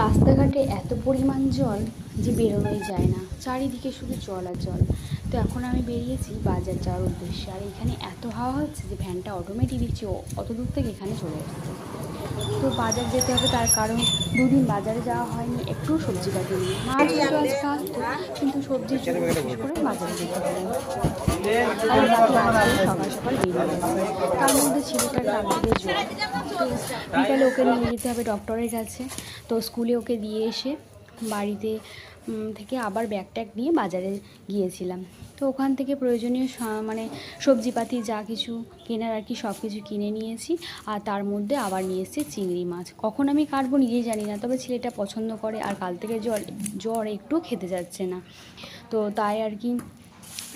রাস্তাঘাটে এত পরিমাণ জল যে বেরোনোই যায় না, চারিদিকে শুধু জল আর জল। তো এখন আমি বেরিয়েছি বাজার যাওয়ার উদ্দেশ্যে, আর এখানে এত হাওয়া হচ্ছে যে ভ্যানটা অটোমেটিক দেখছি অত দূর থেকে এখানে চলে এসেছে। তো বাজার যেতে হবে, তার কারণ দুদিন বাজারে যাওয়া হয়নি, একটু সবজিপাতি নিয়ে। মাছ হয়তো আজকে আসতো, কিন্তু সবজির জন্য বিশেষ করে বাজারে যেতে হবে। তাই বাকি আজকে সকাল সকাল বেরিয়ে গেছে। তার মধ্যে ছেলেটার কাল থেকে জ্বর, তো বিকালে ওকে নিয়ে যেতে হবে ডক্টরের কাছে। তো স্কুলে ওকে দিয়ে এসে বাড়িতে থেকে আবার ব্যাগ ট্যাগ নিয়ে বাজারে গিয়েছিলাম। তো ওখান থেকে প্রয়োজনীয় মানে সবজিপাতি যা কিছু কেনার আর কি সব কিছু কিনে নিয়েছি। আর তার মধ্যে আবার নিয়ে এসেছি চিংড়ি মাছ। কখন আমি কাটবো নিজেই জানি না, তবে ছেলেটা পছন্দ করে, আর কাল থেকে জ্বর একটু খেতে যাচ্ছে না। তো তাই আর কি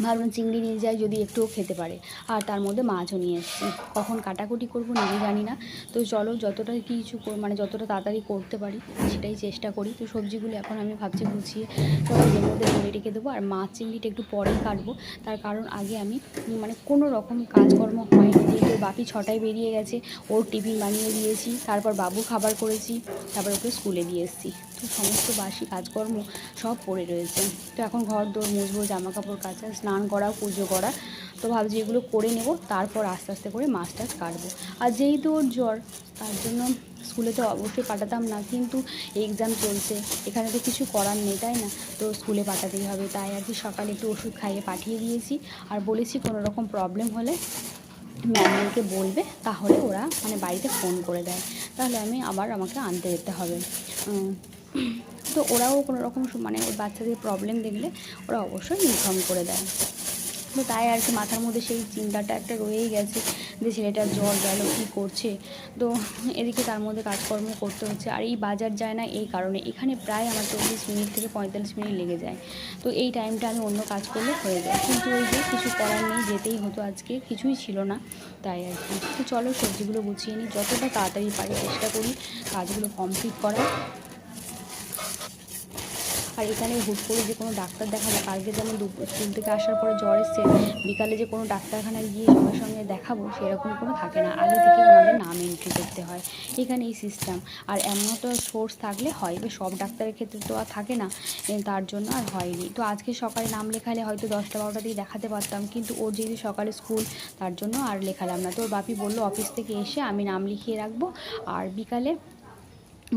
ভাবলাম চিংড়ি নিয়ে যাই, যদি একটুও খেতে পারে। আর তার মধ্যে মাছও নিয়ে এসেছি। কখন কাটাকুটি করবো নিজে জানি না। তো চলো যতটা কিছু মানে যতটা তাড়াতাড়ি করতে পারি সেটাই চেষ্টা করি। তো সবজিগুলো এখন আমি ভাবছি গুছিয়ে সব এর মধ্যে ঢেলে রেখে দেবো। আর মাছ চিংড়িটা একটু পরেই কাটবো, তার কারণ আগে আমি মানে কোনো রকম কাজকর্ম হয়নি, যেহেতু বাপি 6টায় বেরিয়ে গেছে। ওর টিফিন বানিয়ে দিয়েছি, তারপর বাবু খাবার করেছি, তারপর ওকে স্কুলে দিয়ে এসেছি। তো সমস্ত বাসি কাজকর্ম সব পড়ে রয়েছে। তো এখন ঘর দোর মুছবো, জামা কাপড় কাচা, স্নান করা, পুজো করা। তো ভাবছি এগুলো করে নেব, তারপর আস্তে আস্তে করে মাছ টাছ কাটবো। আর যেহেতু ওর জ্বর, তার জন্য স্কুলে তো অবশ্যই পাঠাতাম না, কিন্তু এক্সাম চলছে, এখানে তো কিছু করার নেই, তাই না? তো স্কুলে পাঠাতেই হবে। তাই আর কি সকালে একটু ওষুধ খাইয়ে পাঠিয়ে দিয়েছি। আর বলেছি কোনো রকম প্রবলেম হলে ম্যামদেরকে বলবে, তাহলে ওরা মানে বাড়িতে ফোন করে দেয়, তাহলে আমাকে আনতে যেতে হবে। তো ওরাও কোনো রকম মানে ওই বাচ্চাদের প্রবলেম দেখলে ওরা অবশ্যই ইনফর্ম করে দেয়। তো তাই আর কি মাথার মধ্যে সেই চিন্তাটা একটা রয়েই গেছে যে ছেলেটার জ্বর গেল, কী করছে। তো এদিকে তার মধ্যে কাজকর্ম করতে হচ্ছে। আর এই বাজার যায় না এই কারণে, এখানে প্রায় আমার 40 মিনিট থেকে 45 মিনিট লেগে যায়। তো এই টাইমটা আমি অন্য কাজ করলে হয়ে যায়, কিন্তু ওই যে কিছু করার নেই, যেতেই হতো, আজকে কিছুই ছিল না, তাই আর কি। তো চলো সবজিগুলো গুছিয়ে নিই, যতটা তাড়াতাড়ি পারি চেষ্টা করি কাজগুলো কমপ্লিট করার। আর এখানে হুট করে যে কোনো ডাক্তার দেখাবো, কালকে যেমন স্কুল থেকে আসার পরে জ্বর এসছে, বিকালে যে কোনো ডাক্তারখানায় গিয়ে সঙ্গে সঙ্গে দেখাবো সেরকম কোনো থাকে না, আগে থেকে ওনাদের নাম এন্ট্রি করতে হয়, এখানে এই সিস্টেম। আর এমন তো সোর্স থাকলে হয়, এবার সব ডাক্তারের ক্ষেত্রে তো আর থাকে না, তার জন্য আর হয়নি। তো আজকে সকালে নাম লেখালে হয়তো 10টা 12টা দিয়ে দেখাতে পারতাম, কিন্তু ওর যেহেতু সকালে স্কুল, তার জন্য আর লেখালাম না। তো ওর বাপি বললো অফিস থেকে এসে আমি নাম লিখিয়ে রাখবো, আর বিকালে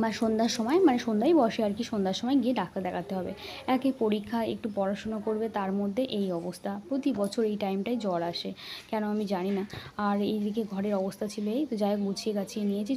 বা সন্ধ্যার সময়, মানে সন্ধ্যায় বসে আর কি, সন্ধ্যার সময় গিয়ে ডাক্তার দেখাতে হবে। একে পরীক্ষা, একটু পড়াশুনো করবে, তার মধ্যে এই অবস্থা। প্রতি বছর এই টাইমটায় জ্বর আসে, কেন আমি জানি না। আর এইদিকে ঘরের অবস্থা ছিল এই, তো যাই হোক গুছিয়ে গাছিয়ে নিয়েছি।